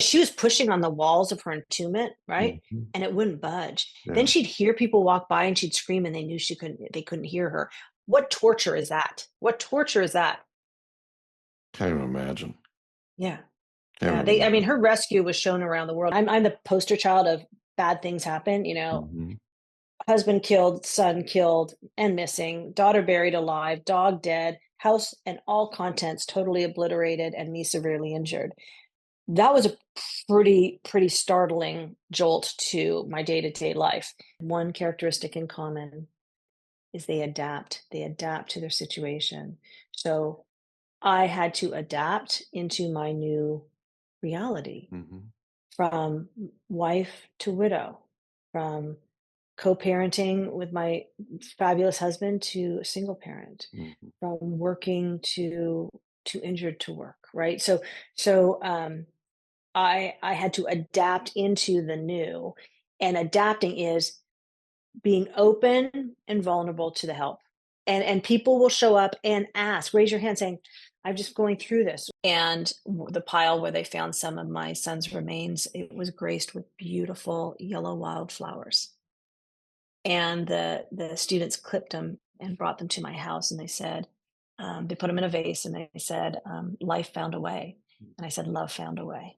she was pushing on the walls of her entombment, right? Mhm. And it wouldn't budge. Yeah. Then she'd hear people walk by and she'd scream and they couldn't hear her. What torture is that? What torture is that? Can't even imagine. Yeah. Can't Yeah. even I mean, imagine. her rescue was shown around the world. I'm the poster child of bad things happen, Mhm. husband killed, son killed and missing, daughter buried alive, dog dead, house and all contents totally obliterated, and me severely injured. That was a pretty startling jolt to my day-to-day life. One characteristic in common is they adapt. They adapt to their situation. So I had to adapt into my new reality, Mhm. from wife to widow, from co-parenting with my fabulous husband to a single parent, Mhm. from working to injured to work, right? So I had to adapt into the new, and adapting is being open and vulnerable to the help. And people will show up and ask, raise your hand saying, I'm just going through this. And the pile where they found some of my son's remains, it was graced with beautiful yellow wildflowers. And the students clipped them and brought them to my house, and they said, they put them in a vase, and they said, life found a way. And I said, love found a way.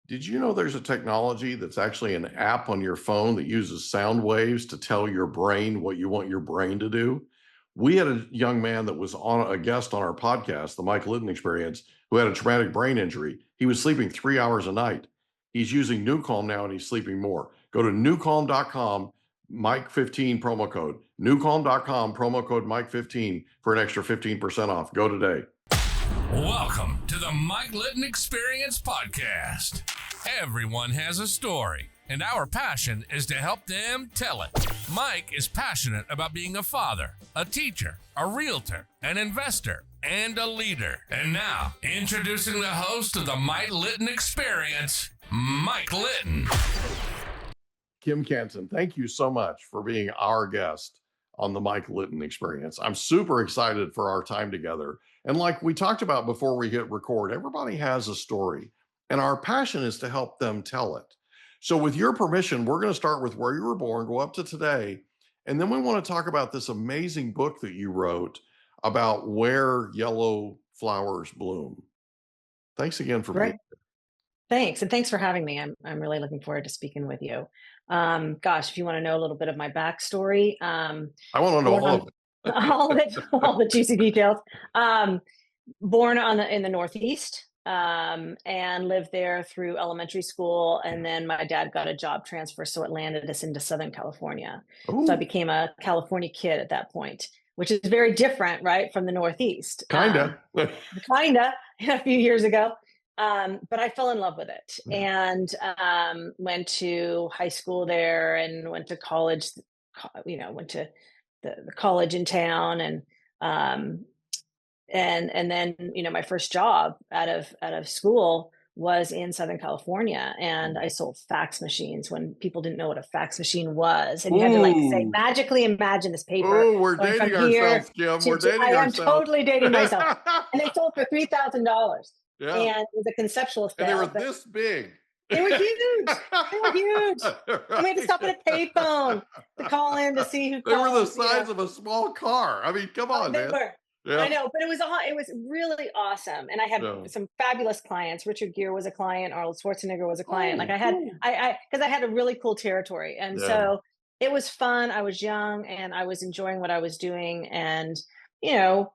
Did you know there's a technology that's actually an app on your phone that uses sound waves to tell your brain what you want your brain to do? We had a young man that was on a guest on our podcast, the Mike Litton Experience, who had a traumatic brain injury. He was sleeping 3 hours a night. He's using Newcalm now and he's sleeping more. Go to newcalm.com, Mike15 promo code. Newcalm.com, promo code Mike15 for an extra 15% off. Go today. Welcome to the Mike Litton Experience podcast. Everyone has a story, and our passion is to help them tell it. Mike is passionate about being a father, a teacher, a realtor, an investor, and a leader. And now, introducing the host of the Mike Litton Experience, Mike Litton. Kim Cantin, thank you so much for being our guest on the Mike Litton Experience. I'm super excited for our time together. And like we talked about before we hit record, everybody has a story, and our passion is to help them tell it. So with your permission, we're going to start with where you were born, go up to today, and then we want to talk about this amazing book that you wrote about where yellow flowers bloom. Thanks again for being Right. here. Thanks. And thanks for having me. I'm really looking forward to speaking with you. Gosh, if you want to know a little bit of my backstory, I want to know born all on of it. all of it, all the juicy details. Born in the Northeast, and lived there through elementary school. And then my dad got a job transfer, so it landed us into Southern California. So I Oh, became a California kid at that point, which is very different, right, from the Northeast. kinda. Kinda a few years ago. But I fell in love with it, Yeah. and went to high school there and went to college, went to the college in town, um, and then, my first job out of school was in Southern California, and I sold fax machines when people didn't know what a fax machine was. And you had to say, Ooh. magically imagine this paper Oh, we're going from dating here ourselves, Kim. to, We're dating I am ourselves. totally dating myself. And they sold for $3,000. Yeah. And it was a conceptual And they were sale, but this big. they were huge. They were huge. And we had to stop at a payphone to call in to see who They were the called. size of a small car. I mean, come on, They man. were. I Yeah. know, but it was really awesome. And I had Yeah. some fabulous clients. Richard Gere was a client. Arnold Schwarzenegger was a client. Like Oh, cool. because I had a really cool territory. And Yeah. so it was fun. I was young and I was enjoying what I was doing. And, you know,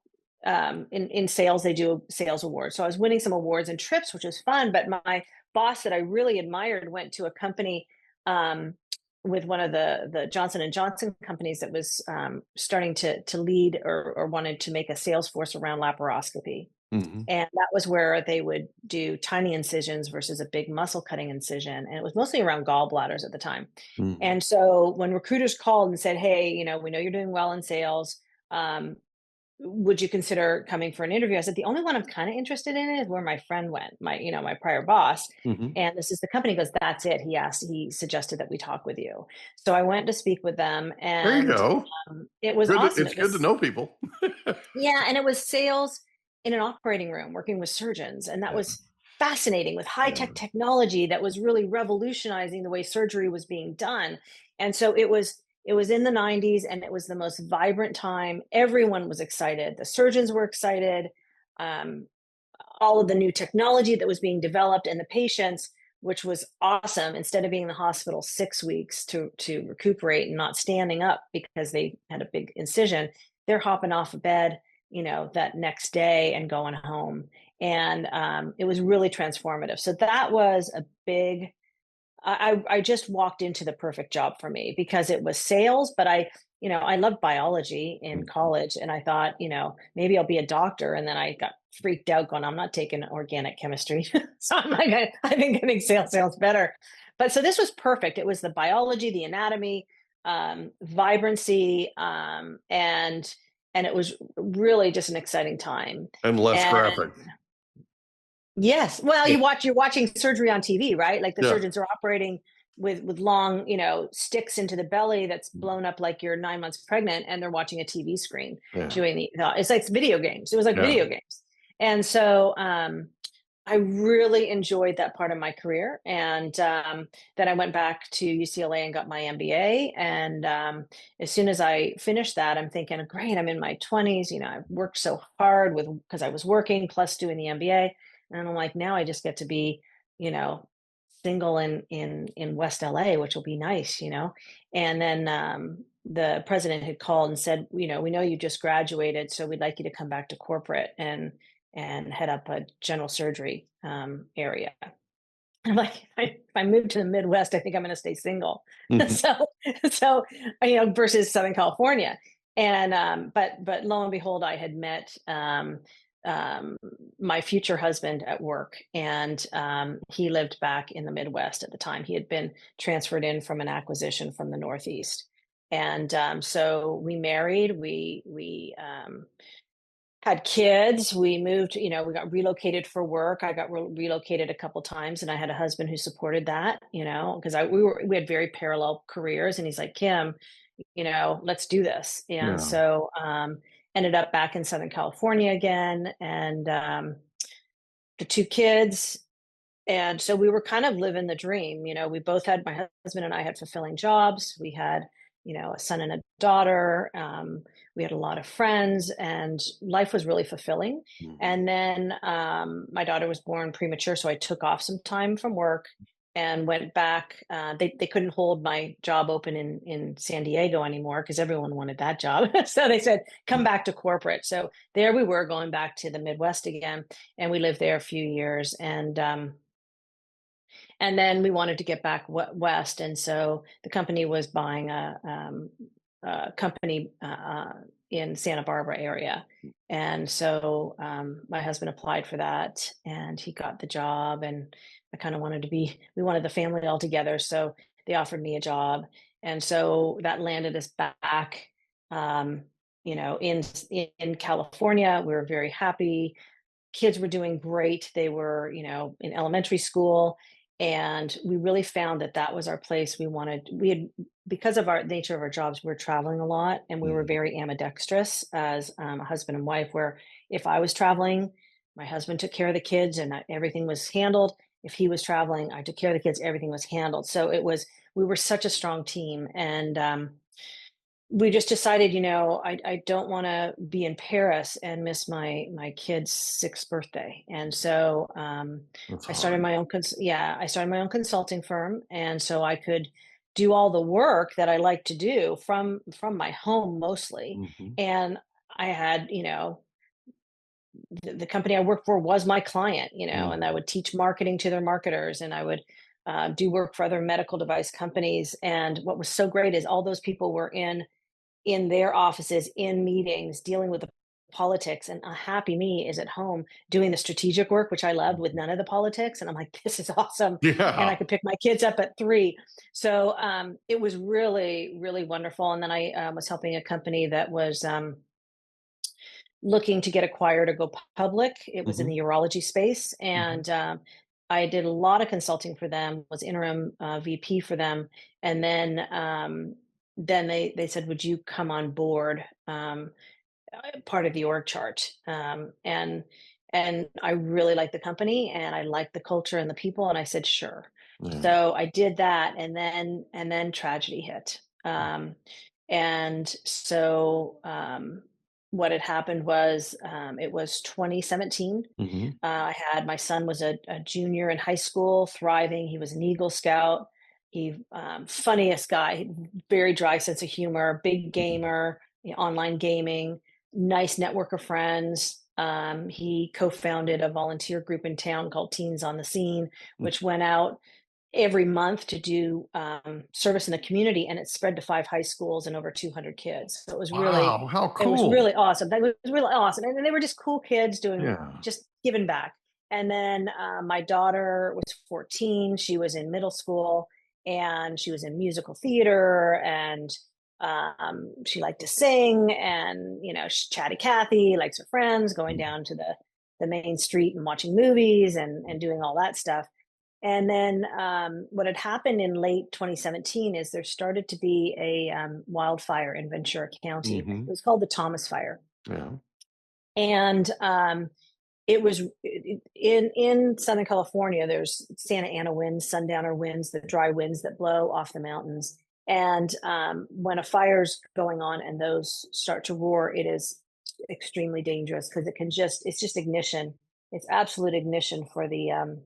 in sales, they do sales awards. So I was winning some awards and trips, which was fun. But my boss that I really admired went to a company, with one of the Johnson and Johnson companies that was starting to lead or wanted to make a sales force around laparoscopy. Mhm. And that was where they would do tiny incisions versus a big muscle cutting incision. And it was mostly around gallbladders at the time. Mhm. And so when recruiters called and said, hey, we know you're doing well in sales. Would you consider coming for an interview? I said, the only one I'm kind of interested in is where my friend went, my prior boss. Mhm. And this is the company. He goes, that's it. He suggested that we talk with you. So I went to speak with them, There you and go. it was Good. awesome. It's good to know people. Yeah. And it was sales in an operating room working with surgeons. And that Yeah. was fascinating with high-tech technology that was really revolutionizing the way surgery was being done. And so it was in the 90s, and it was the most vibrant time. Everyone was excited. The surgeons were excited. Um, all of the new technology that was being developed, and the patients, which was awesome. Instead of being in the hospital 6 weeks to recuperate and not standing up because they had a big incision, they're hopping off of bed, that next day and going home. And it was really transformative. So that was a big. I just walked into the perfect job for me because it was sales, but I loved biology in college, and I thought, maybe I'll be a doctor. And then I got freaked out going, I'm not taking organic chemistry. So I'm like, I think getting sales sounds better. But so this was perfect. It was the biology, the anatomy, vibrancy, and it was really just an exciting time. And less And graphic. yes. Well, Yeah. you're watching surgery on TV, right? Like the Yeah. surgeons are operating with long, sticks into the belly that's blown up like you're 9 months pregnant, and they're watching a TV screen Yeah. doing it's like video games. It was like Yeah. video games. And so I really enjoyed that part of my career. And then I went back to UCLA and got my MBA. And as soon as I finished that, I'm thinking, great, I'm in my 20s. I've worked so hard because I was working plus doing the MBA. And I'm like, now I just get to be, single in West LA, which will be nice. And then the president had called and said, we know you just graduated, so we'd like you to come back to corporate and head up a general surgery area. I'm like, if I move to the Midwest, I think I'm going to stay single. so versus Southern California. And but lo and behold, I had met my future husband at work, and he lived back in the Midwest at the time. He had been transferred in from an acquisition from the Northeast, and so we married. We had kids. We moved. We got relocated for work. I got relocated a couple times, and I had a husband who supported that. Because we had very parallel careers, and he's like, Kim, let's do this. And Yeah. so ended up back in Southern California again, and the two kids. And so we were kind of living the dream. We both had, my husband and I had fulfilling jobs. We had, a son and a daughter. We had a lot of friends, and life was really fulfilling. Mhm. And then my daughter was born premature, so I took off some time from work and went back. They couldn't hold my job open in San Diego anymore because everyone wanted that job. So they said, come back to corporate. So there we were, going back to the Midwest again. And we lived there a few years. And then we wanted to get back west. And so the company was buying a company in Santa Barbara area. And so my husband applied for that, and he got the job. And I kind of we wanted the family all together. So they offered me a job. And so that landed us back, in California. We were very happy. Kids were doing great. They were, in elementary school. And we really found that was our place. Because of our nature of our jobs, we were traveling a lot, and we were very ambidextrous as a husband and wife, where if I was traveling, my husband took care of the kids and everything was handled. If he was traveling, I took care of the kids, everything was handled. So we were such a strong team. And we just decided, I don't want to be in Paris and miss my kid's 6th birthday. And so I started my own consulting firm. And so I could do all the work that I like to do from my home mostly. And I had, the company I worked for was my client, and I would teach marketing to their marketers, and I would do work for other medical device companies. And what was so great is all those people were in their offices, in meetings, dealing with the politics, and a happy me is at home doing the strategic work, which I loved, with none of the politics. And I'm like, this is awesome. Yeah. And I could pick my kids up at 3. So it was really, really wonderful. And then I was helping a company that was looking to get acquired or go public. It was in the urology space. And I did a lot of consulting for them, was interim VP for them. And then they said, would you come on board, part of the org chart? And and I really liked the company and I liked the culture and the people. And I said, sure. Yeah. So I did that, and then tragedy hit. And so what had happened was it was 2017. Mm-hmm. I had, my son was a junior in high school, thriving. He was an Eagle Scout. He funniest guy, very dry sense of humor, big gamer, online gaming, nice network of friends. He co-founded a volunteer group in town called Teens on the Scene, which went out every month to do service in the community, and it spread to 5 high schools and over 200 kids. So it was really, Wow, how it was cool. really awesome. That was really awesome, and they were just cool kids doing, Yeah. just giving back. And then my daughter was 14. She was in middle school, and she was in musical theater, and she liked to sing, and she's chatty Cathy, likes her friends, going down to the main street and watching movies and doing all that stuff. And then what had happened in late 2017 is there started to be a wildfire in Ventura County. Mm-hmm. It was called the Thomas Fire. Yeah. And it was in Southern California. There's Santa Ana winds, sundowner winds, the dry winds that blow off the mountains. And when a fire's going on and those start to roar, it is extremely dangerous because it's just ignition. It's absolute ignition for the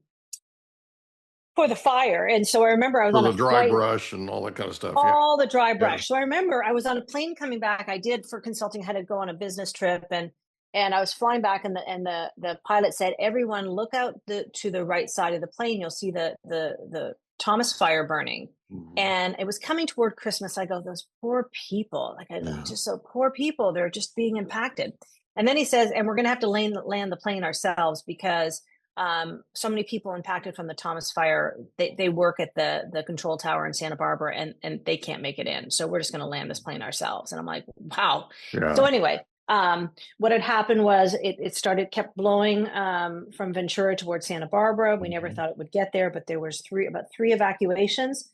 fire. And so I remember I was For on the a dry flight, brush and all that kind of stuff. all the dry brush. Yeah. So I remember I was on a plane coming back. I did, for consulting, had to go on a business trip, and I was flying back, and the pilot said, everyone look out to the right side of the plane. You'll see the Thomas Fire burning. Mm-hmm. And it was coming toward Christmas. I go, those poor people, just so poor people, they're just being impacted. And then he says, and we're going to have to land the plane ourselves because so many people impacted from the Thomas Fire, they work at the control tower in Santa Barbara, and they can't make it in. So we're just going to land this plane ourselves. And I'm like, wow. Yeah. So anyway, what had happened was it kept blowing from Ventura towards Santa Barbara. We never thought it would get there, but there was about three evacuations.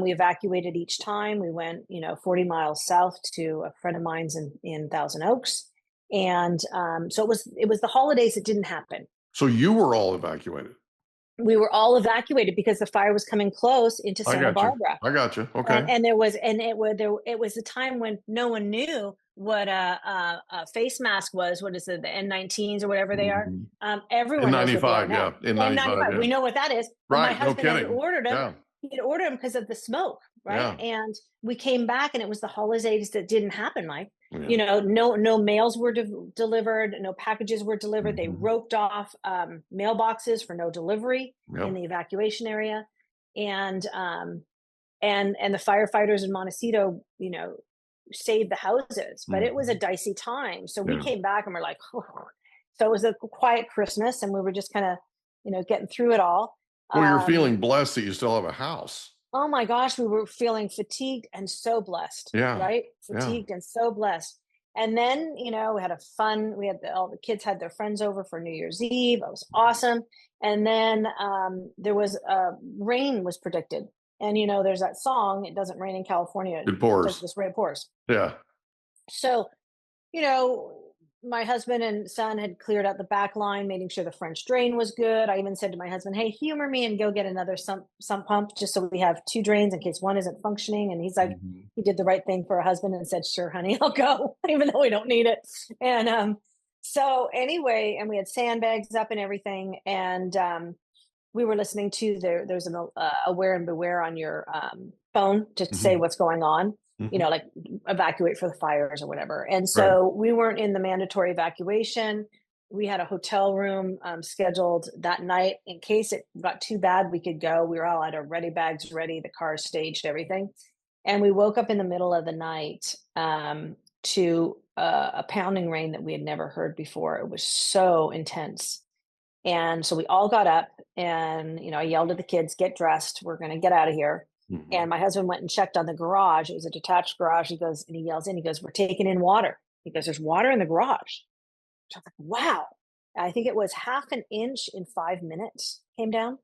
We evacuated each time. We went, 40 miles south to a friend of mine's in Thousand Oaks. And so it was the holidays that didn't happen. So you were all evacuated? We were all evacuated because the fire was coming close into Santa Barbara. I got you. Okay. And it was a time when no one knew what a face mask was. What is it? The N19s or whatever they are. Everyone knows what they are now. N95. Yeah. We know what that is. Right. My husband had ordered them. Yeah. He had ordered them because of the smoke, right? Yeah. And we came back, and it was the holidays that didn't happen, Mike. Yeah. No mails were delivered, no packages were delivered. They roped off mailboxes for no delivery in the evacuation area, and the firefighters in Montecito, saved the houses. But it was a dicey time, so we came back and we're like, oh. So it was a quiet Christmas, and we were just kind of, getting through it all. Well, you're feeling blessed that you still have a house. Oh my gosh, we were feeling fatigued and so blessed. Yeah. Right? Fatigued and so blessed. And then, we had all the kids had their friends over for New Year's Eve. It was awesome. And then there was rain was predicted. And, there's that song, It Doesn't Rain in California. It pours. It pours. Yeah. So, my husband and son had cleared out the back line, making sure the French drain was good. I even said to my husband, hey, humor me and go get another sump pump just so we have 2 drains in case one isn't functioning. And he's like, he did the right thing for a husband and said, sure, honey, I'll go, even though we don't need it. And so anyway, and we had sandbags up and everything. And we were listening to there's an Aware and Beware on your phone to say what's going on. Like evacuate for the fires or whatever. And so we weren't in the mandatory evacuation. We had a hotel room scheduled that night in case it got too bad. We could go. We were all had our ready bags ready, the cars staged, everything. And we woke up in the middle of the night to a pounding rain that we had never heard before. It was so intense. And so we all got up, and I yelled at the kids, get dressed. We're going to get out of here. And my husband went and checked on the garage. It was a detached garage. He goes, and he yells in, he goes, we're taking in water. He goes, there's water in the garage. So I was like, wow. I think it was half an inch in 5 minutes came down.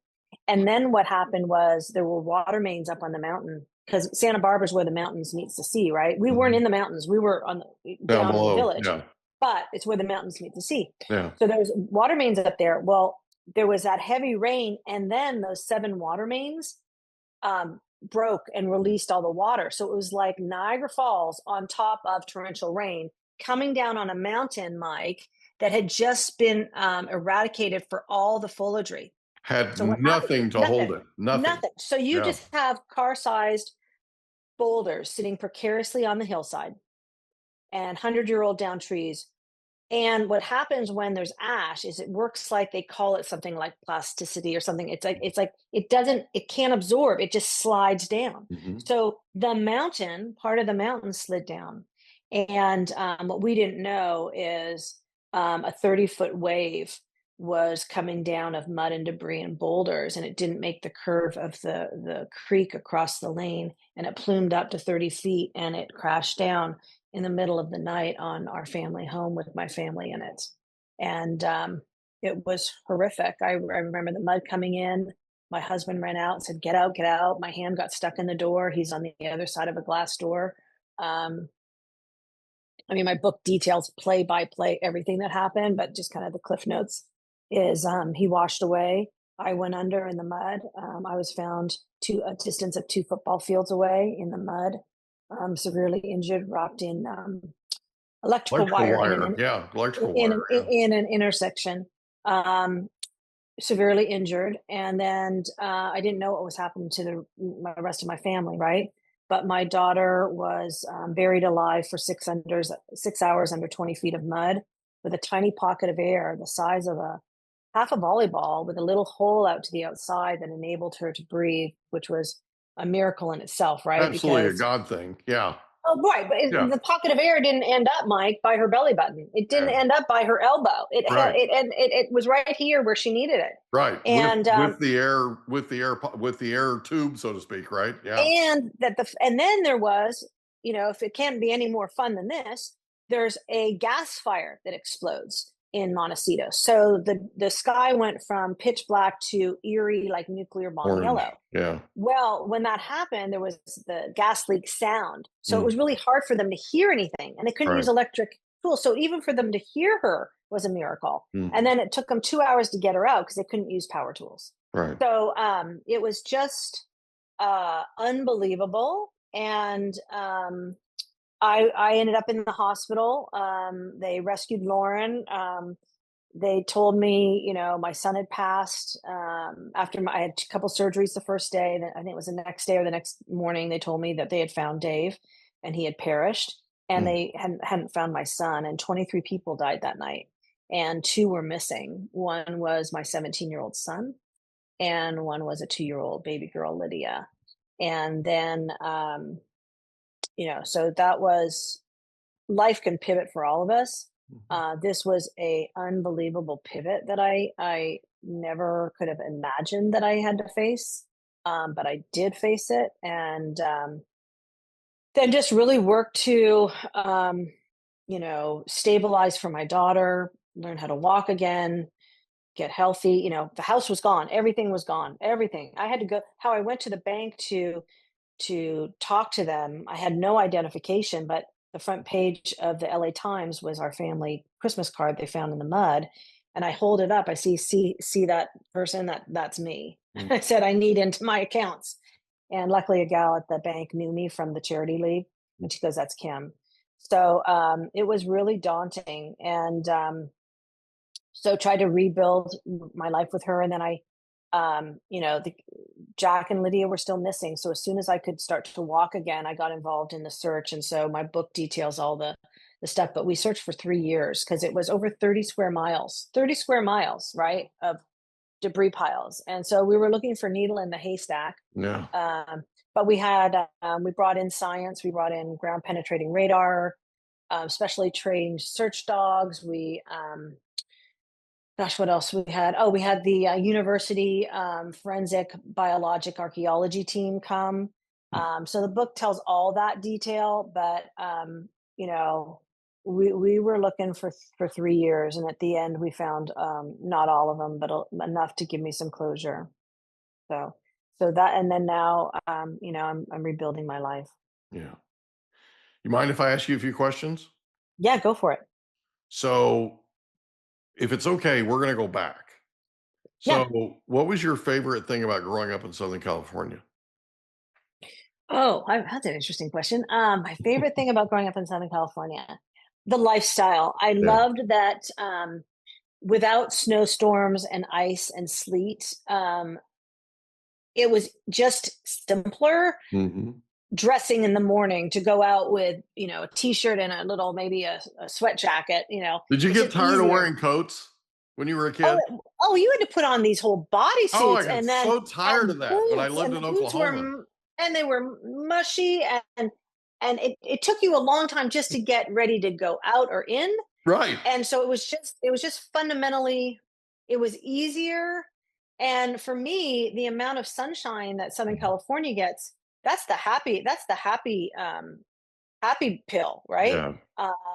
And then what happened was there were water mains up on the mountain, because Santa Barbara is where the mountains meets the sea, right? We weren't in the mountains. We were on down in the village. Yeah. but it's where the mountains meet the sea. Yeah. So there's water mains up there. Well, there was that heavy rain, and then those 7 water mains broke and released all the water. So it was like Niagara Falls on top of torrential rain coming down on a mountain, Mike, that had just been eradicated for all the foliage. Had So what happened? nothing to hold it. Nothing. So you Yeah. just have car-sized boulders sitting precariously on the hillside and 100-year-old down trees. And what happens when there's ash is it works like, they call it something like plasticity or something. It's like it can't absorb, it just slides down. Mhm. So the part of the mountain slid down. And what we didn't know is a 30-foot wave was coming down of mud and debris and boulders, and it didn't make the curve of the creek across the lane, and it plumed up to 30 feet, and it crashed down in the middle of the night on our family home with my family in it. And it was horrific. I remember the mud coming in. My husband ran out and said, "Get out, get out." My hand got stuck in the door. He's on the other side of a glass door. I mean, my book details play by play everything that happened, but just kind of the cliff notes is he washed away. I went under in the mud. I was found a distance of 2 football fields away in the mud, severely injured, wrapped in electrical wire Yeah, electrical wire. Yeah. in an intersection, severely injured. And then I didn't know what was happening to the rest of my family, right? But my daughter was buried alive for 6 hours under 20 feet of mud with a tiny pocket of air the size of half a volleyball with a little hole out to the outside that enabled her to breathe, which was a miracle in itself, right? Absolutely Because a God thing. Yeah. oh, right, but Yeah. the pocket of air didn't end up, Mike, by her belly button. It didn't end up by her elbow. Right. It was right here where she needed it. Right. And with the air tube, so to speak. Right. Yeah. and then there was, if it can't be any more fun than this, there's a gas fire that explodes in Montecito. So the sky went from pitch black to eerie, like nuclear bomb Orange. yellow. Yeah. Well, when that happened, there was the gas leak sound. So it was really hard for them to hear anything, and they couldn't use electric tools. So even for them to hear her was a miracle. And then it took them 2 hours to get her out because they couldn't use power tools. Right. So it was just unbelievable. And I ended up in the hospital. They rescued Lauren. They told me, my son had passed after I had a couple surgeries the first day. Then I think it was the next day or the next morning. They told me that they had found Dave and he had perished, and they hadn't found my son. And 23 people died that night, and 2 were missing. One was my 17-year-old son, and one was a 2-year-old baby girl, Lydia. And then, so that was, life can pivot for all of us. This was a unbelievable pivot that I never could have imagined that I had to face, but I did face it, and then just really worked to stabilize for my daughter, learn how to walk again, get healthy. The house was gone, everything was gone, everything. I had to go. How I went to the bank to talk to them, I had no identification, but the front page of the LA Times was our family Christmas card they found in the mud. And I hold it up. I see that person, that's me. I said, I need into my accounts. And luckily a gal at the bank knew me from the charity league. And she goes, "That's Kim." So it was really daunting. And so tried to rebuild my life with her. And then Jack and Lydia were still missing. So as soon as I could start to walk again, I got involved in the search. And so my book details all the stuff, but we searched for 3 years because it was over 30 square miles, right, of debris piles. And so we were looking for needle in the haystack. Yeah. But we brought in science, we brought in ground penetrating radar, specially trained search dogs. What else we had? Oh, we had the university forensic biologic archaeology team come. So the book tells all that detail, but we were looking for 3 years, and at the end we found not all of them, but enough to give me some closure. So that, and then now I'm rebuilding my life. Yeah. You mind if I ask you a few questions? Yeah, go for it. So if it's okay, we're going to go back. Yeah. So what was your favorite thing about growing up in Southern California? Oh, that's an interesting question. My favorite thing about growing up in Southern California, the lifestyle. I Yeah. loved that without snowstorms and ice and sleet, it was just simpler Mm-hmm. dressing in the morning to go out with, a t-shirt and a little, maybe a sweat jacket, Did you it's get just tired of easier. wearing coats when you were a Oh, kid? oh, you had to put on these whole Oh, I bodysuits, got and then so tired of that when I lived and the in boots Oklahoma. and they were mushy, and it took you a long time just to get ready to go out or in. Right. And so it was just fundamentally, it was easier. And for me, the amount of sunshine that Southern California gets, that's the happy pill, right? Yeah.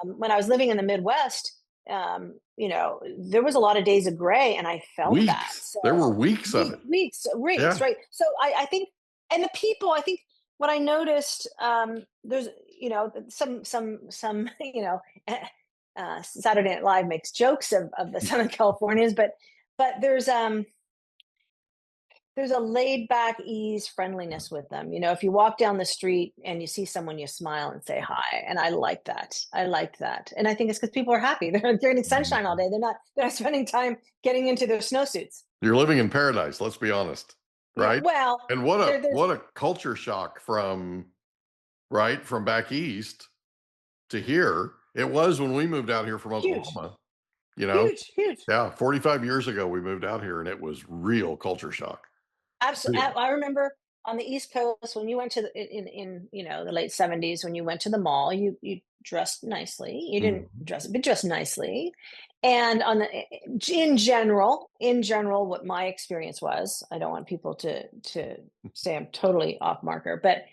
When I was living in the Midwest, there was a lot of days of gray, and I felt that. Weeks. So There were weeks of it. weeks, Yeah. right? So I think, and the people, I think what I noticed, there's, some, Saturday Night Live makes jokes of the Southern Californians, but there's a laid back ease, friendliness with them. If you walk down the street and you see someone, you smile and say hi. And I like that. I like that. And I think it's because people are happy. They're getting sunshine all day. They're not spending time getting into their snowsuits. You're living in paradise, let's be honest. Yeah. Right? Well, And what a there's what a culture shock from back east to here. It was when we moved out here from huge, Oklahoma, you know. huge, huge. Yeah, 45 years ago we moved out here and it was real culture shock. Absolutely. Real. I remember on the East Coast when you went to in the late 70s, when you went to the mall, you dressed nicely. You didn't Mhm. dress, but dressed nicely. And in general, what my experience was, I don't want people to say I'm totally off marker, but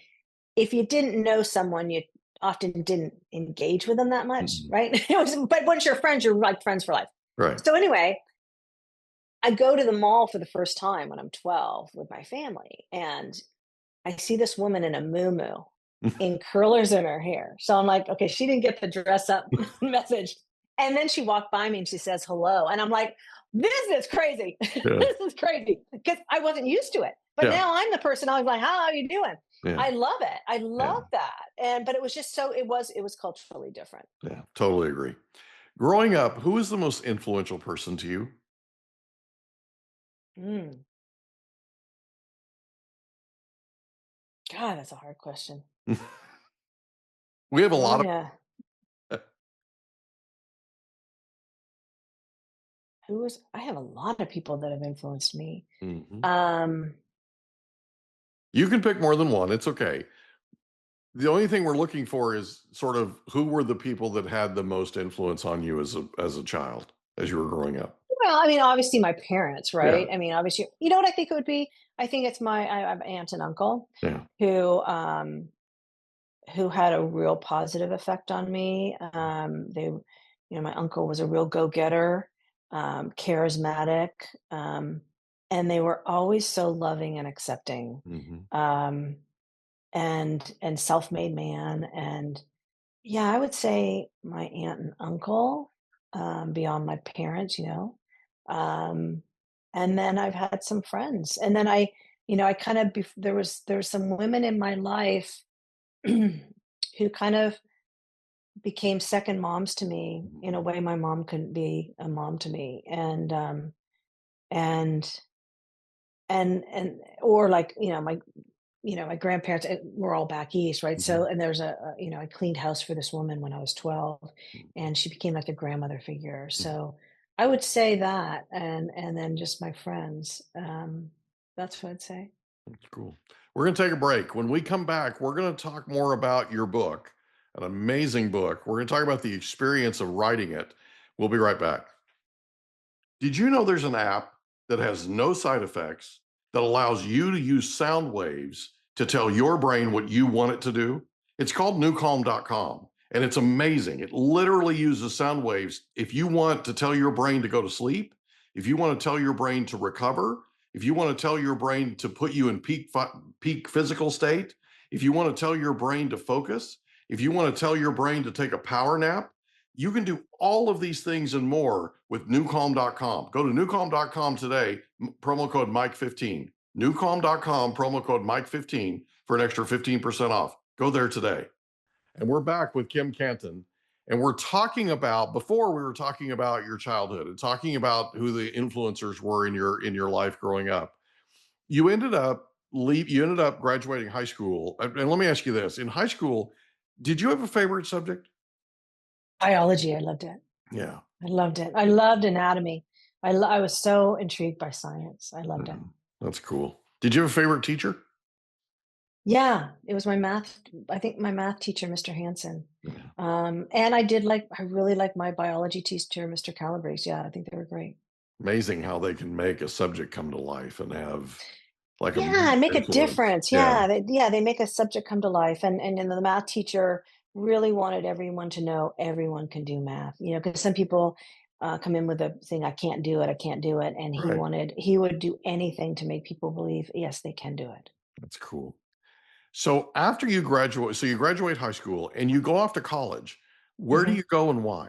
if you didn't know someone, you often didn't engage with them that much, Mhm. right? But once you're friends, you're like friends for life. Right. So anyway, I go to the mall for the first time when I'm 12 with my family, and I see this woman in a muumuu in curlers in her hair. So I'm like, okay, she didn't get the dress up message. And then she walked by me and she says hello. And I'm like, this is crazy. Yeah. This is crazy, because I wasn't used to it. But Yeah. now I'm the person, I was like, how are you doing? Yeah. I love it. I Yeah. love that. But it was just it was culturally different. Yeah. Totally agree. Growing up, who was the most influential person to you? Mm. God, that's a hard question. We have a lot Growing of up, I have a lot of people that have influenced me. Mhm. Um, You can pick more than one. It's okay. The only thing we're looking for is sort of who were the people that had the most influence on you as a child, as you were growing up. well, I mean, obviously my parents, Yeah. right? I mean, obviously, you know what I think it would be? I think it's I have aunt and uncle Yeah. who who had a real positive effect on me. My uncle was a real go-getter, charismatic, and they were always so loving and accepting, Mhm. um, and self-made man. And yeah, I would say my aunt and uncle, beyond my parents, um, and then I've had some friends, and then I kind of there was some women in my life who kind of became second moms to me Mhm. in a way my mom couldn't be a mom to me. And and or like, my grandparents, were all back east, right? So, Mhm. and there's I cleaned house for this woman when I was 12, Mhm. and she became like a grandmother figure. Mhm. So I would say that, and then just my friends. That's what I'd say. That's cool. We're going to take a break. When we come back, we're going to talk more about your book, an amazing book. We're going to talk about the experience of writing it. We'll be right back. Did you know there's an app that has no side effects that allows you to use sound waves to tell your brain what you want it to do? It's called newcalm.com and it's amazing. It literally uses sound waves. If you want to tell your brain to go to sleep, if you want to tell your brain to recover, if you want to tell your brain to put you in peak physical state, if you want to tell your brain to focus, if you want to tell your brain to take a power nap, You can do all of these things and more with newcalm.com. Go to newcalm.com today, promo code Mike15. Newcalm.com, promo code Mike15 for an extra 15% off. Go there today. And we're back with Kim Cantin. And we're talking about, before we were talking about your childhood and talking about who the influencers were in your life growing up. You ended up graduating high school. And let me ask you this. In high school, did you have a favorite subject? Biology. I loved it. Yeah. I loved it. I loved anatomy. I was so intrigued by science. I loved it. That's cool. Did you have a favorite teacher? Yeah, it was my math. I think my math teacher, Mr. Hansen. And I really liked my biology teacher, Mr. Calabrese. Yeah, I think they were great. Amazing how they can make a subject come to life and have like Yeah, and make a influence. difference. Yeah, they make a subject come to life. And the math teacher really wanted everyone to know everyone can do math. Because some people come in with a thing, I can't do it. And Right. he would do anything to make people believe, yes, they can do it. That's cool. So after you graduate, you graduate high school and you go off to college. Where do you go and why?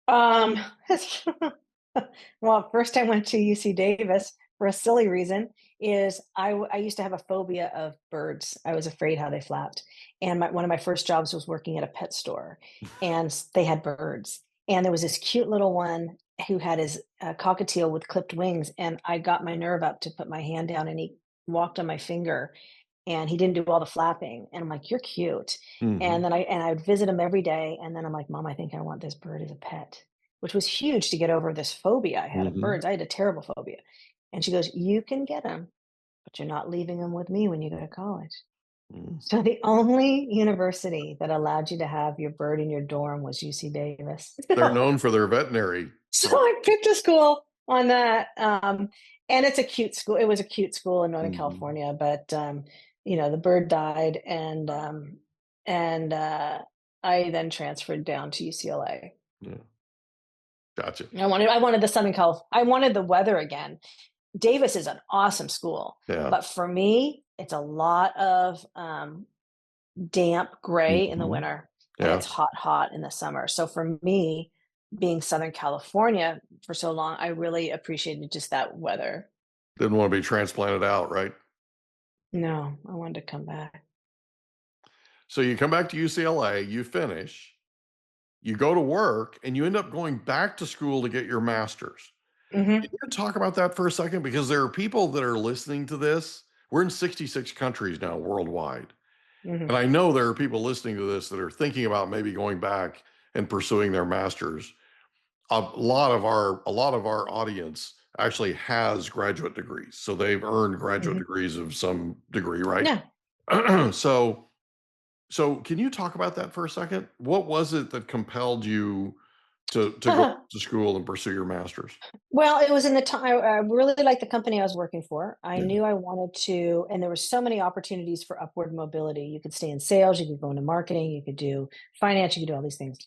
Um, well, first I went to UC Davis for a silly reason. I used to have a phobia of birds. I was afraid how they flapped, and one of my first jobs was working at a pet store, and they had birds, and there was this cute little one who had his cockatiel with clipped wings, and I got my nerve up to put my hand down, and he walked on my finger, and he didn't do all the flapping, and I'm like, "You're cute." And then I would visit him every day, and then I'm like, "Mom, I think I want this bird as a pet," which was huge to get over this phobia I had of birds. I had a terrible phobia. And she goes, "You can get them, but you're not leaving them with me when you go to college." So the only university that allowed you to have your bird in your dorm was UC Davis. They're known for their veterinary. So I picked a school on that. And it's a cute school. It was a cute school in Northern California, but the bird died, and I then transferred down to UCLA. Yeah. Gotcha. I wanted the Southern California. I wanted the weather again. Davis is an awesome school, Yeah. but for me, it's a lot of damp gray in the winter, and it's hot in the summer. So for me, being Southern California for so long, I really appreciated just that weather. Didn't want to be transplanted out, right? No, I wanted to come back. So you come back to UCLA, you finish, you go to work, and you end up going back to school to get your master's. Can you talk about that for a second? Because there are people that are listening to this. We're in 66 countries now worldwide. And I know there are people listening to this that are thinking about maybe going back and pursuing their master's. A lot of our audience actually has graduate degrees. So they've earned graduate degrees of some degree, right? Yeah. So can you talk about that for a second? What was it that compelled you to go to school and pursue your master's? Well, it was in the time I really liked the company I was working for. I knew I wanted to, and there were so many opportunities for upward mobility. You could stay in sales, you could go into marketing, you could do finance, you could do all these things.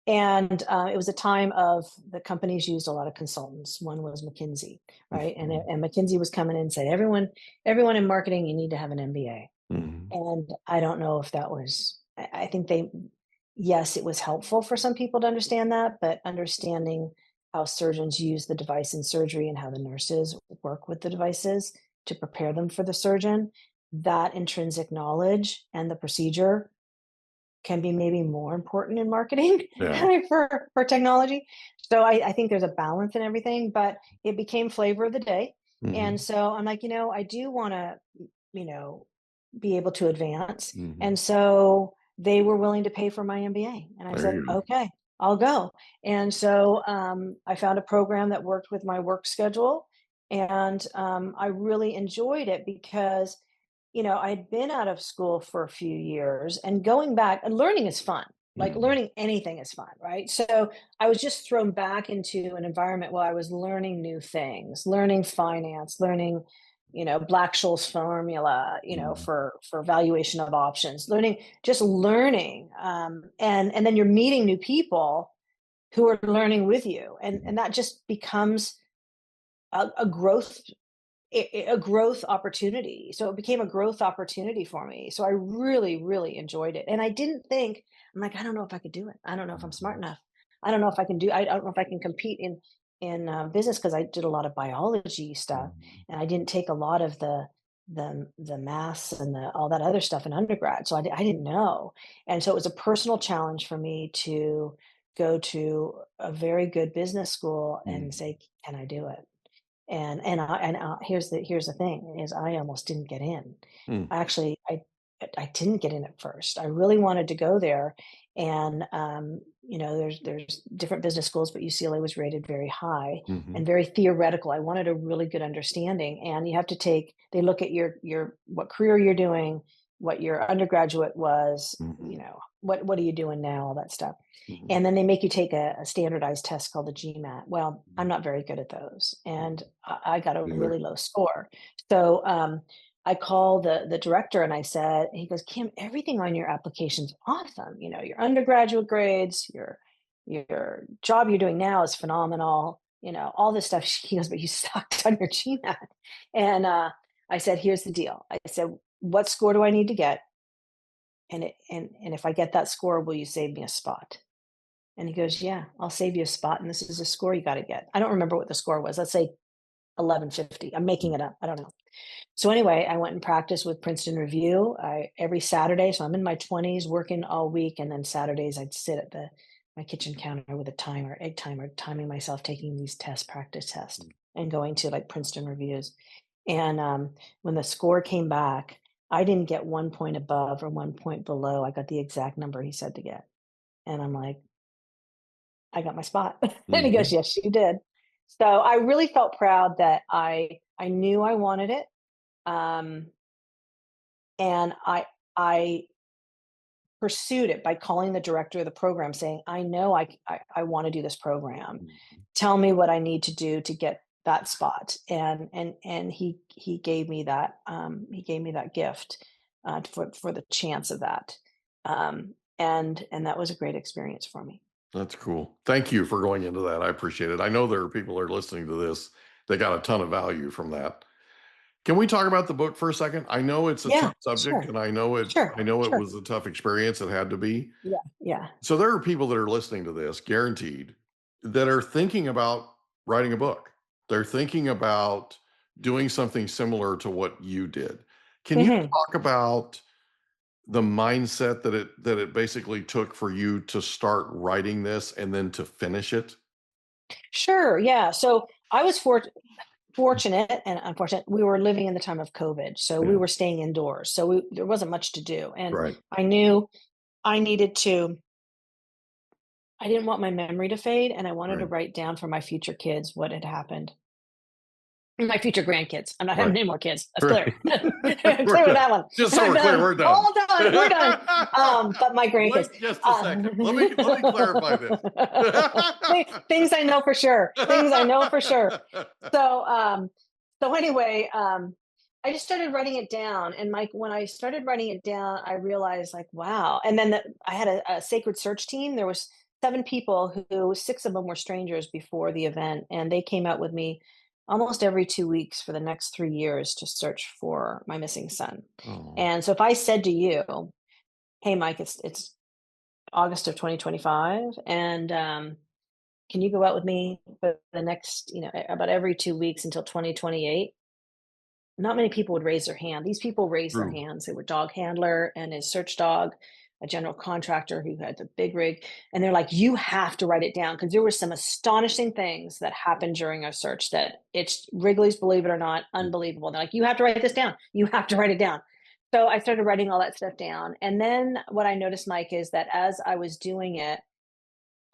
And it was a time of the companies used a lot of consultants. One was McKinsey, right? And McKinsey was coming in and said, everyone in marketing, you need to have an MBA. And I don't know if that was, I think yes, it was helpful for some people to understand that, but understanding how surgeons use the device in surgery and how the nurses work with the devices to prepare them for the surgeon, that intrinsic knowledge and the procedure can be maybe more important in marketing for technology. So I think there's a balance in everything, but it became flavor of the day. And so I'm like, I do want to, be able to advance. And so they were willing to pay for my MBA. And I said, okay, I'll go. And so I found a program that worked with my work schedule. And I really enjoyed it because, I'd been out of school for a few years, and going back and learning is fun. Like learning anything is fun, right? So I was just thrown back into an environment where I was learning new things, learning finance, learning Black-Scholes formula, for valuation of options, learning. And then you're meeting new people who are learning with you. And that just becomes a growth a growth opportunity. So it became a growth opportunity for me. So I really, really enjoyed it. And I didn't think, I'm like, I don't know if I could do it. I don't know if I'm smart enough. I don't know if I can do, I don't know if I can compete in business, because I did a lot of biology stuff and I didn't take a lot of the maths and all that other stuff in undergrad. So I didn't know. And so it was a personal challenge for me to go to a very good business school and say, can I do it? Here's the thing is I almost didn't get in. Mm. Actually, I didn't get in at first. I really wanted to go there, and there's different business schools, but UCLA was rated very high Mhm. and very theoretical. I wanted a really good understanding, and you have to take. They look at your what career you're doing, what your undergraduate was, Mhm. what are you doing now, all that stuff. Mhm. And then they make you take a standardized test called the GMAT. Well, I'm not very good at those, and I got a Neither. really low score. So I call the director and I said, he goes, Kim, everything on your application's awesome. Your undergraduate grades, your job you're doing now is phenomenal. All this stuff. He goes, but you sucked on your GMAT. And I said, here's the deal. I said, what score do I need to get? And if I get that score, will you save me a spot? And he goes, yeah, I'll save you a spot. And this is a score you got to get. I don't remember what the score was. Let's say 1150. I'm making it up. I don't know. So anyway, I went and practiced with Princeton Review every Saturday. So I'm in my 20s working all week. And then Saturdays I'd sit at my kitchen counter with a timer, egg timer, timing myself, taking these practice tests and going to like Princeton Reviews. And when the score came back, I didn't get 1 point above or 1 point below. I got the exact number he said to get. And I'm like, I got my spot. And he goes, Mhm. yes, you did. So I really felt proud that I knew I wanted it. Um, and I pursued it by calling the director of the program saying, I know I want to do this program. Tell me what I need to do to get that spot. And he gave me that gift for the chance of that. And that was a great experience for me. That's cool. Thank you for going into that. I appreciate it. I know there are people that are listening to this that got a ton of value from that. Can we talk about the book for a second? I know it's a Yeah, tough subject, sure. and I know it Sure, I know it sure. was a tough experience. It had to be. Yeah, yeah. So there are people that are listening to this, guaranteed, that are thinking about writing a book. They're thinking about doing something similar to what you did. Can you Mhm. talk about the mindset that it basically took for you to start writing this and then to finish it? Sure, yeah. So I was fortunate and unfortunate. We were living in the time of COVID, so we Yeah, were staying indoors. So there wasn't much to do, and right. I knew I needed to. I didn't want my memory to fade, and I wanted to Right. write down for my future kids what had happened. My future grandkids. I'm not having Right. any more kids. That's Right. clear. Clear We're with done. that one. Just so I'm we're clear, done. we're done. All done. We're done. But my grandkids. Wait just a second. Let me clarify this. Things I know for sure. Things I know for sure. So, so anyway, I just started writing it down, and Mike, when I started writing it down, I realized like, wow. And then I had a sacred search team. There was 7 people who 6 of them were strangers before the event, and they came out with me almost every 2 weeks for the next 3 years to search for my missing son. Oh, And so, if I said to you, "Hey, Mike, it's August of 2025, and can you go out with me for the next, about every 2 weeks until 2028?" Not many people would raise their hand. These people raised their true. hands. They were dog handler and his search dog, a general contractor who had the big rig. And they're like, you have to write it down, because there were some astonishing things that happened during our search that it's Wrigley's, believe it or not, unbelievable. They're like, you have to write this down. You have to write it down. So I started writing all that stuff down. And then what I noticed, Mike, is that as I was doing it,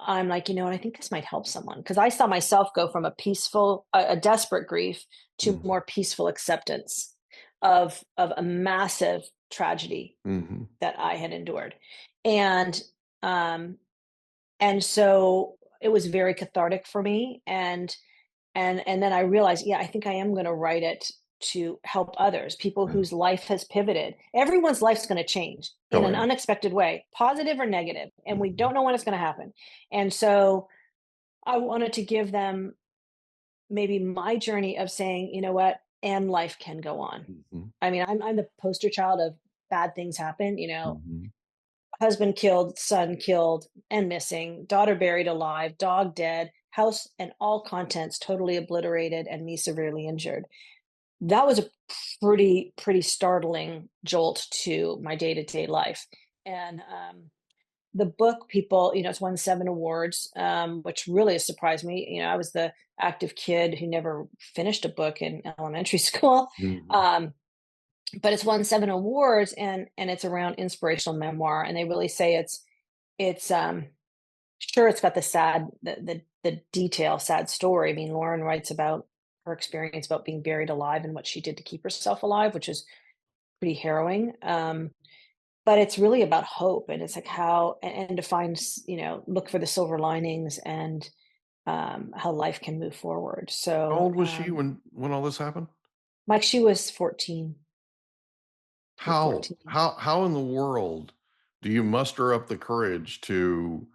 I'm like, you know what? I think this might help someone, because I saw myself go from a desperate grief to Mm. more peaceful acceptance of a massive tragedy Mhm. that I had endured, and um, and so it was very cathartic for me, and then I realized, yeah, I think I am going to write it to help others, people Yeah. whose life has pivoted. Everyone's life's going to change in Oh, an yeah. unexpected way, positive or negative, and we Mhm. don't know when it's going to happen. And so I wanted to give them maybe my journey of saying, you know what? and life can go on. Mhm. I mean, I'm the poster child of bad things happen, Mhm. husband killed, son killed and missing, daughter buried alive, dog dead, house and all contents totally obliterated, and me severely injured. That was a pretty startling jolt to my day-to-day life. And the book, people, it's won 7 awards, which really surprised me. I was the active kid who never finished a book in elementary school. Mhm. um, but it's won 7 awards, and it's around inspirational memoir, and they really say it's sure, it's got the sad, the detail, sad story. I mean, Lauren writes about her experience about being buried alive and what she did to keep herself alive, which is pretty harrowing. But it's really about hope, and it's like how, and to find, look for the silver linings, and how life can move forward. How So, old was she when all this happened? Mike, she was 14. She was How 14. how in the world do you muster up the courage to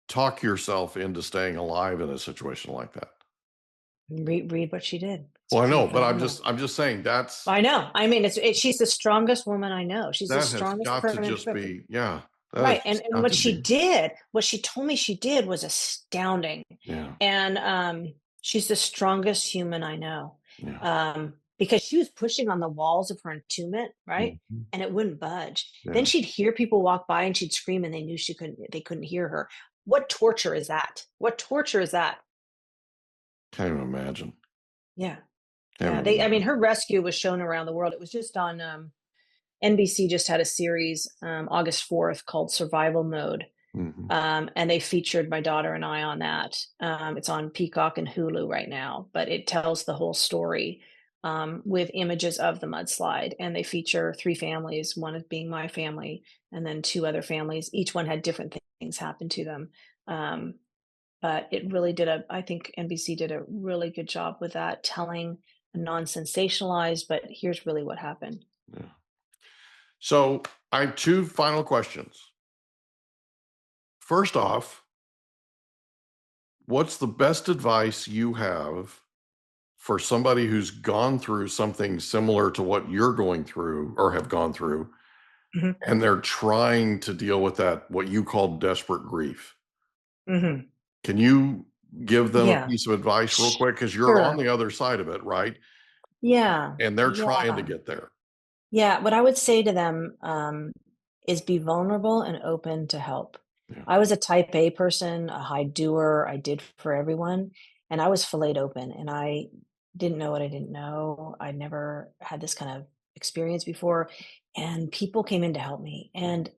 talk yourself into staying alive in a situation like that? Read what she did. It's Well, I pretty know, but phenomenal. I'm just saying I know. I mean, she's the strongest woman I know. She's the that has strongest got to person. just be, yeah, that has Right, and just and got what to she be, did, what she told me she did was astounding, yeah, and, she's the strongest human I know, yeah. because she was pushing on the walls of her entombment, right, Mhm. and it wouldn't budge. Then Yeah, she'd hear people walk by, and she'd scream, and they couldn't hear her. What torture is that? What torture is that? can't even imagine. Yeah, Can't yeah, even I mean, imagine. her rescue was shown around the world. It was just on, NBC just had a series, August 4th, called Survival Mode. Mhm. And they featured my daughter and I on that. It's on Peacock and Hulu right now, but it tells the whole story, with images of the mudslide. And they feature 3 families, one of being my family, and then 2 other families. Each one had different things happen to them. Um, but it really I think NBC did a really good job with that, telling a non sensationalized, but here's really what happened. Yeah. So I have two final questions. First off, what's the best advice you have for somebody who's gone through something similar to what you're going through or have gone through, Hmm. and they're trying to deal with that, what you call desperate grief? Hmm. Can you give them a Yeah, piece of advice real quick? Because you're on sure. the other side of it, right? Yeah, And they're trying to yeah. get there. Yeah, what I would say to them, is be vulnerable and open to help. Yeah. I was a type A person, a high doer. I did for everyone, and I was filleted open, and I didn't know what I didn't know. I never had this kind of experience before, and people came in to help me, and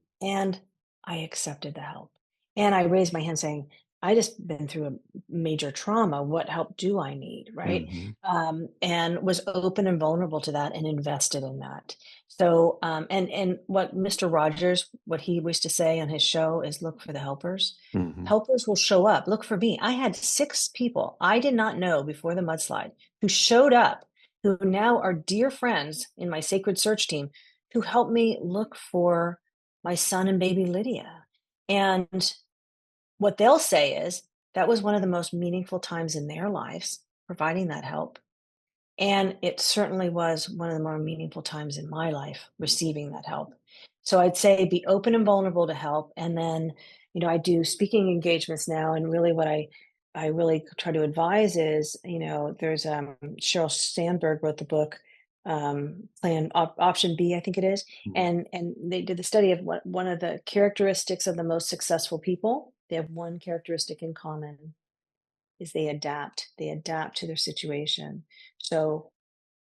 I accepted the help. And I raised my hand saying, I just been through a major trauma. What help do I need? Right. Mhm. And was open and vulnerable to that and invested in that. So, and what Mr. Rogers, what he used to say on his show is, look for the helpers. Mhm. Helpers will show up. Look for me. I had 6 people I did not know before the mudslide who showed up, who now are dear friends in my sacred search team, who helped me look for my son and baby Lydia. And what they'll say is that was one of the most meaningful times in their lives, providing that help. And it certainly was one of the more meaningful times in my life, receiving that help. So I'd say be open and vulnerable to help. And then, I do speaking engagements now. And really what I really try to advise is, there's Sheryl Sandberg wrote the book, Option B, I think it is. Mhm. And they did the study of what one of the characteristics of the most successful people. They have one characteristic in common, is they adapt. They adapt to their situation. So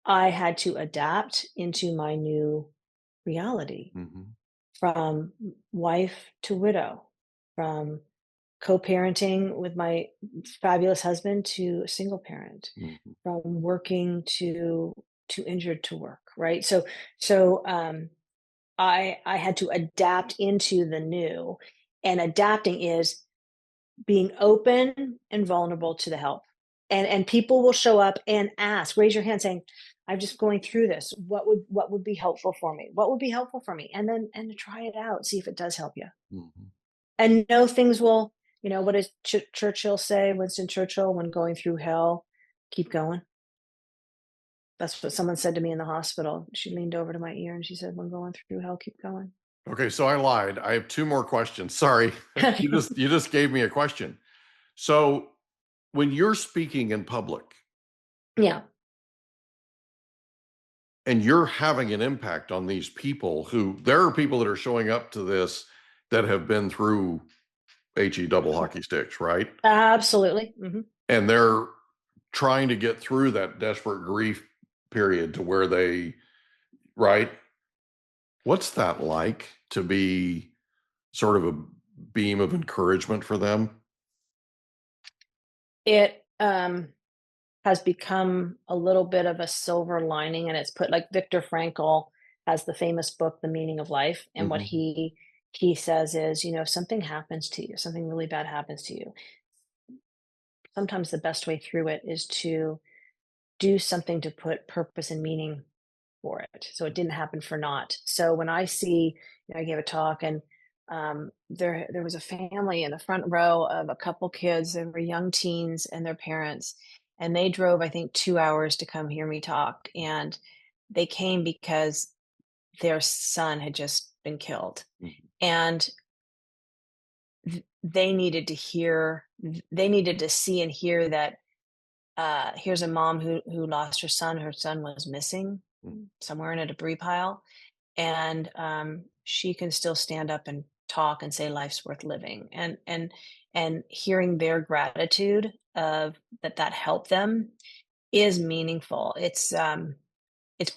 I had to adapt into my new reality, Mhm. from wife to widow, from co-parenting with my fabulous husband to a single parent, Mhm. from working to injured to work, right? So I had to adapt into the new, and adapting is being open and vulnerable to the help. And people will show up and ask, raise your hand saying, I'm just going through this. What would be helpful for me? What would be helpful for me? And then and to try it out, see if it does help you. Mhm. And know things will, what does Churchill say, Winston Churchill, when going through hell, keep going. That's what someone said to me in the hospital. She leaned over to my ear and she said, "We're going through hell, keep going." Okay, so I lied. I have two more questions. Sorry. You just gave me a question. So when you're speaking in public Yeah. and you're having an impact on these people who there are people that are showing up to this that have been through HE double hockey sticks, right? Absolutely. And they're trying to get through that desperate grief period to where they, right? What's that like to be sort of a beam of encouragement for them? It has become a little bit of a silver lining, and it's put like Viktor Frankl has the famous book, The Meaning of Life. And what Mhm. he says is, if something happens to you, something really bad happens to you, sometimes the best way through it is to do something to put purpose and meaning for it. So it didn't happen for naught. So when I see, I gave a talk and there was a family in the front row of a couple kids. They were young teens and their parents, and they drove, I think, 2 hours to come hear me talk. And they came because their son had just been killed, Mhm. and they needed to hear, they needed to see and hear that here's a mom who lost her son. Her son was missing Mhm. somewhere in a debris pile, and she can still stand up and talk and say life's worth living, and hearing their gratitude of that helped them is meaningful. It's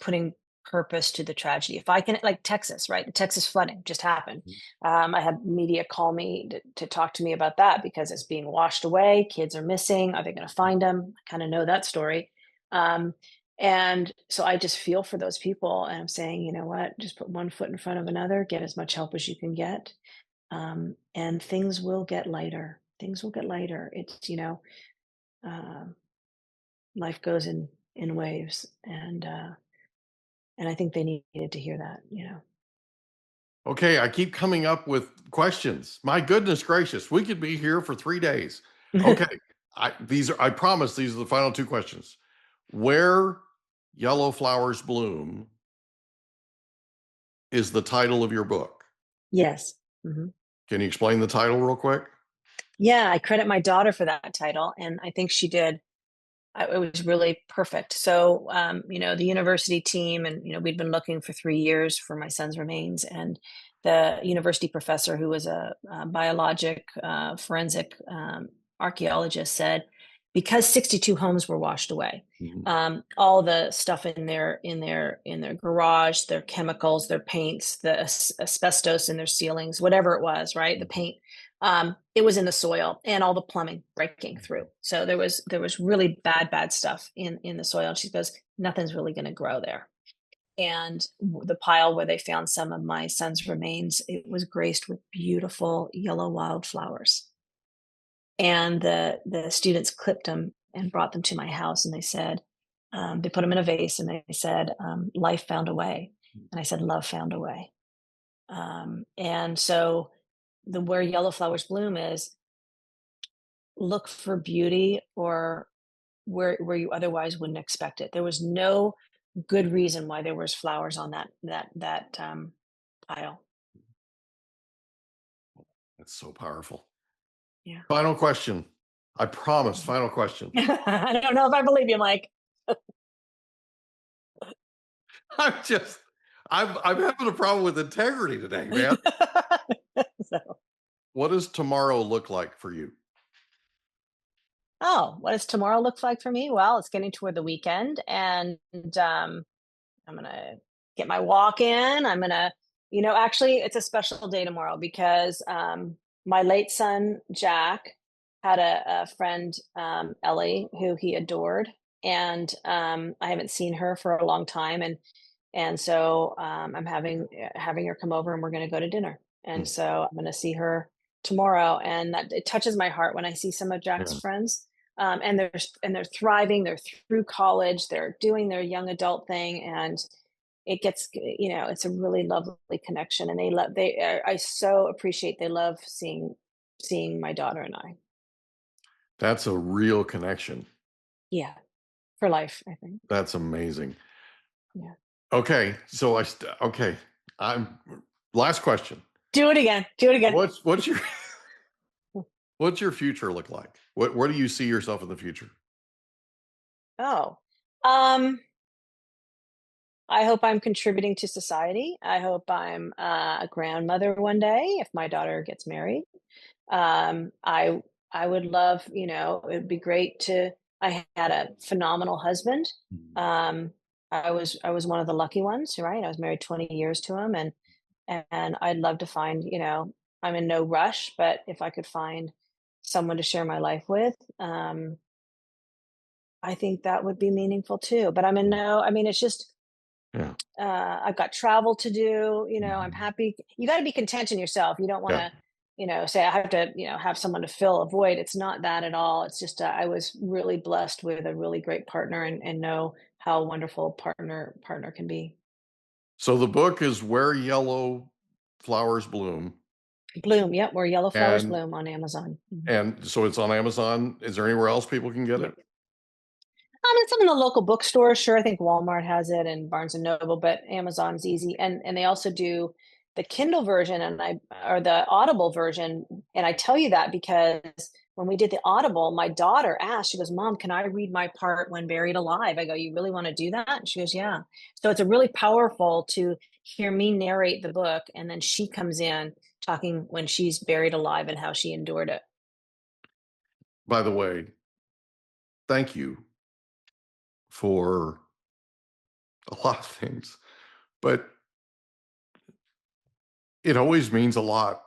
putting purpose to the tragedy. If I can, like Texas, right? The Texas flooding just happened. I had media call me to talk to me about that because it's being washed away. Kids are missing. Are they going to find them? I kind of know that story. Um, and so I just feel for those people. And I'm saying, you know what? Just put one foot in front of another, get as much help as you can get. And things will get lighter. Things will get lighter. It's, uh, life goes in waves. And I think they needed to hear that. Okay, I keep coming up with questions. My goodness gracious, we could be here for 3 days. Okay, I promise these are the final two questions. Where Yellow Flowers Bloom is the title of your book. Yes. Mhm. Can you explain the title real quick? Yeah, I credit my daughter for that title, and I think she did. It was really perfect. So, the university team, and we'd been looking for 3 years for my son's remains, and the university professor, who was a biologic forensic archaeologist, said because 62 homes were washed away, Mhm. all the stuff in their garage, their chemicals, their paints, the asbestos in their ceilings, whatever it was, right? The paint, it was in the soil, and all the plumbing breaking through. So there was really bad stuff in the soil. And she goes, nothing's really going to grow there. And the pile where they found some of my son's remains, it was graced with beautiful yellow wildflowers. And the students clipped them and brought them to my house, and they said, they put them in a vase, and they said, life found a way. And I said, love found a way. And so the where yellow flowers bloom is, look for beauty or where you otherwise wouldn't expect it. There was no good reason why there was flowers on that pile. That's so powerful. Yeah. Final question. I promise, final question. I don't know if I believe you, Mike. I'm just I'm having a problem with integrity today, man. So, What does tomorrow look like for you? what does tomorrow look like for me? Well, it's getting toward the weekend, and I'm gonna get my walk in. I'm gonna, actually, it's a special day tomorrow because my late son Jack had a friend, Ellie, who he adored, and I haven't seen her for a long time, and so I'm having her come over, and we're gonna go to dinner, and Mm, so I'm gonna see her tomorrow, and that it touches my heart when I see some of Jack's yeah. friends. And they're thriving. They're through college. They're doing their young adult thing, and it gets, it's a really lovely connection. And I so appreciate they love seeing my daughter and I. That's a real connection. Yeah, for life, I think. That's amazing. Yeah. Okay. So I'm last question. Do it again. Do it again. What's your future look like? Where do you see yourself in the future? Oh, I hope I'm contributing to society. I hope I'm a grandmother one day if my daughter gets married. I would love, it would be great to. I had a phenomenal husband. Um, I was one of the lucky ones, right? I was married 20 years to him, and I'd love to find, I'm in no rush, but if I could find someone to share my life with, I think that would be meaningful too. But I'm in no. I mean, it's just Yeah. I've got travel to do, I'm happy. You got to be content in yourself. You don't want Yeah. to, say I have to, have someone to fill a void. It's not that at all. It's just, I was really blessed with a really great partner and know how wonderful partner can be. So the book is Where Yellow Flowers Bloom. Bloom. Yep. Where yellow flowers And bloom on Amazon. Mhm. and so it's on Amazon. Is there anywhere else people can get Yep. it? It's some of the local bookstores. Sure, I think Walmart has it and Barnes and Noble, but Amazon's easy. And they also do the Kindle version or the Audible version. And I tell you that because when we did the Audible, my daughter asked, she goes, "Mom, can I read my part when buried alive?" I go, "You really want to do that?" And she goes, "Yeah." So it's a really powerful to hear me narrate the book, and then she comes in talking when she's buried alive and how she endured it. By the way, thank you for a lot of things, but it always means a lot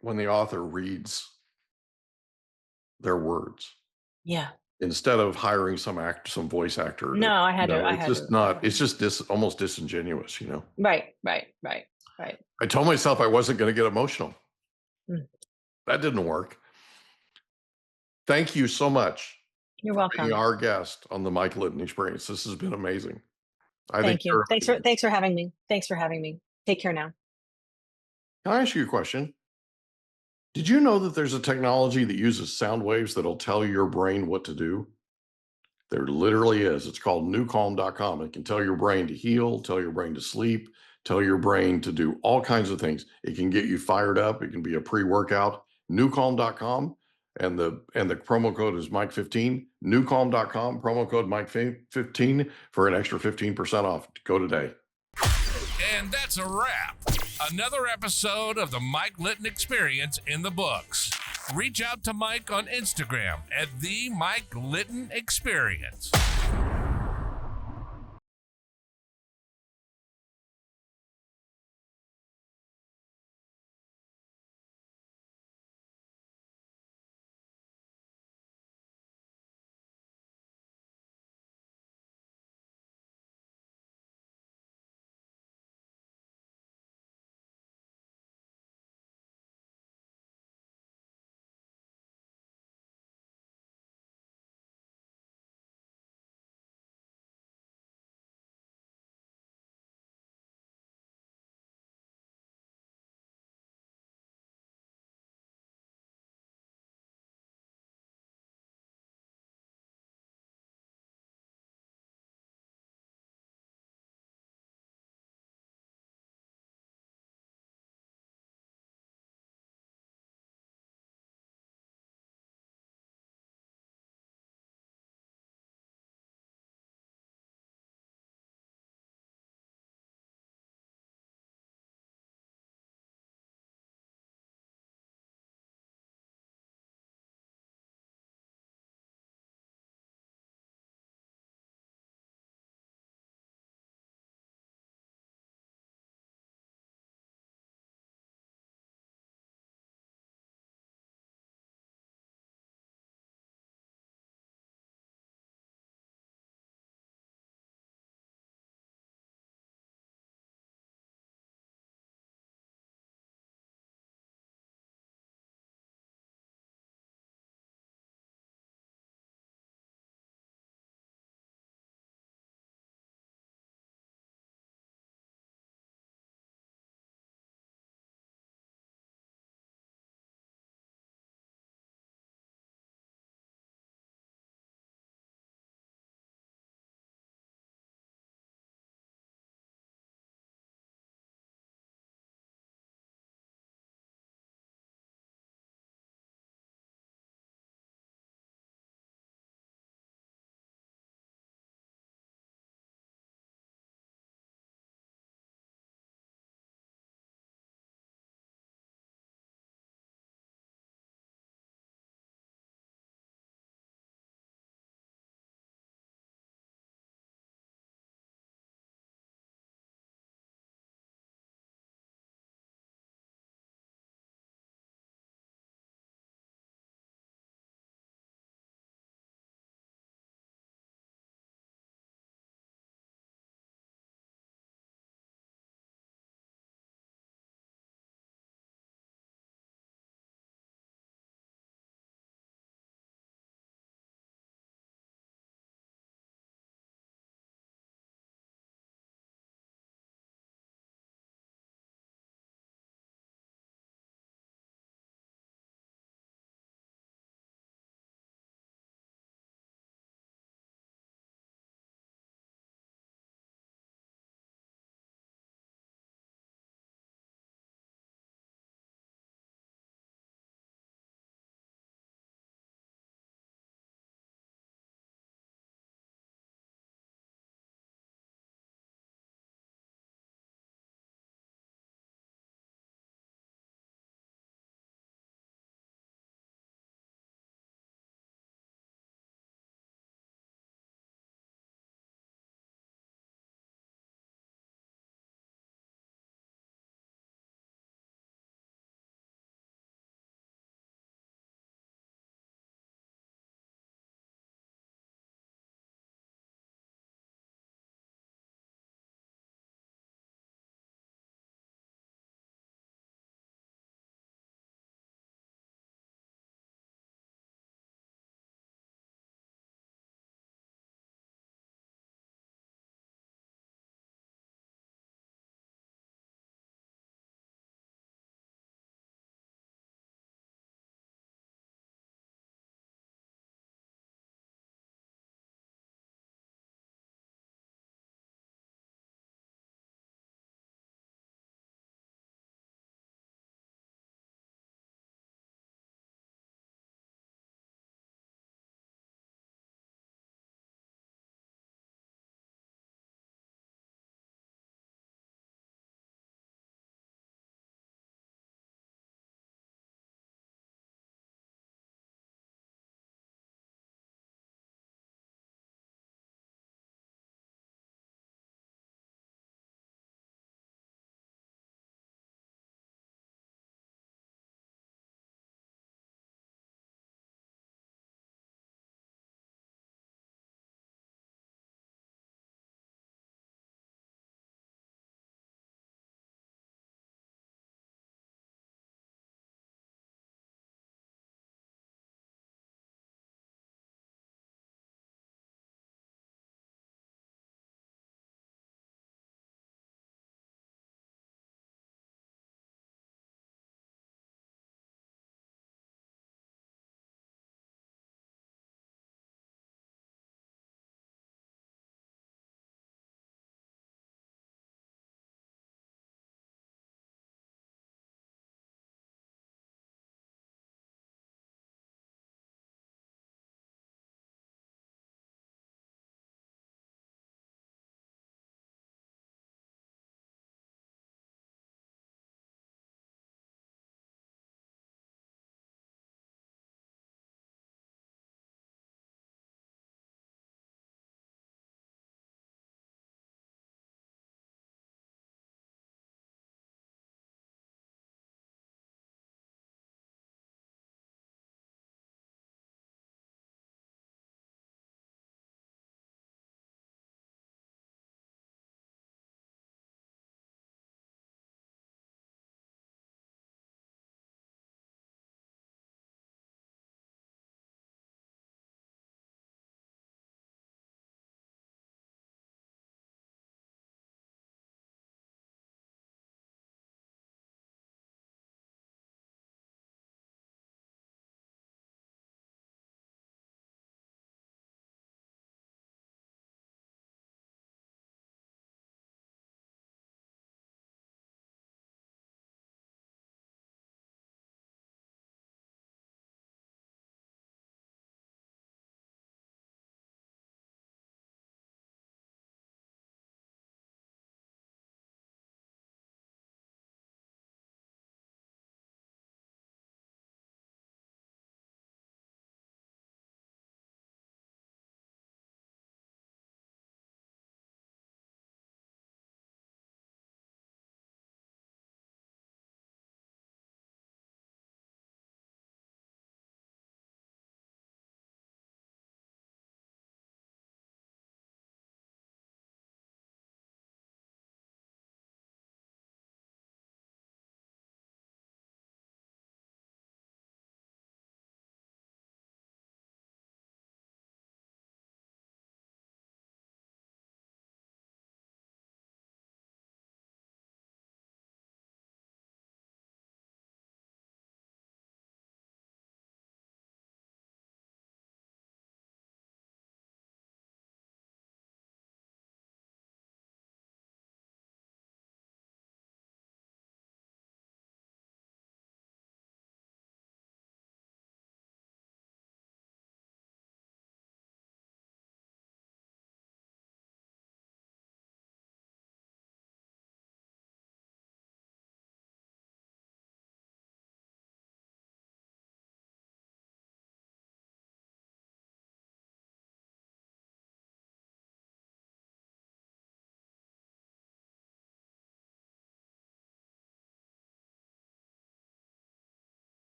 when the author reads their words Yeah. instead of hiring some voice actor No, I had to. I it's had just to. not, it's just almost disingenuous, Right. I told myself I wasn't going to get emotional. Mm. That didn't work. Thank you so much You're for being welcome. our guest on the Mike Litton Experience. This has been amazing. I think Thank you. you're amazing. Thanks for having me. Thanks for having me. Take care now. Can I ask you a question? Did you know that there's a technology that uses sound waves that'll tell your brain what to do? There literally is. It's called newcalm.com. It can tell your brain to heal, tell your brain to sleep, tell your brain to do all kinds of things. It can get you fired up. It can be a pre-workout. Newcalm.com. And the promo code is Mike15. Newcalm.com, promo code Mike15 for an extra 15% off. Go today. And that's a wrap. Another episode of the Mike Litton Experience in the books. Reach out to Mike on Instagram at the Mike Litton Experience.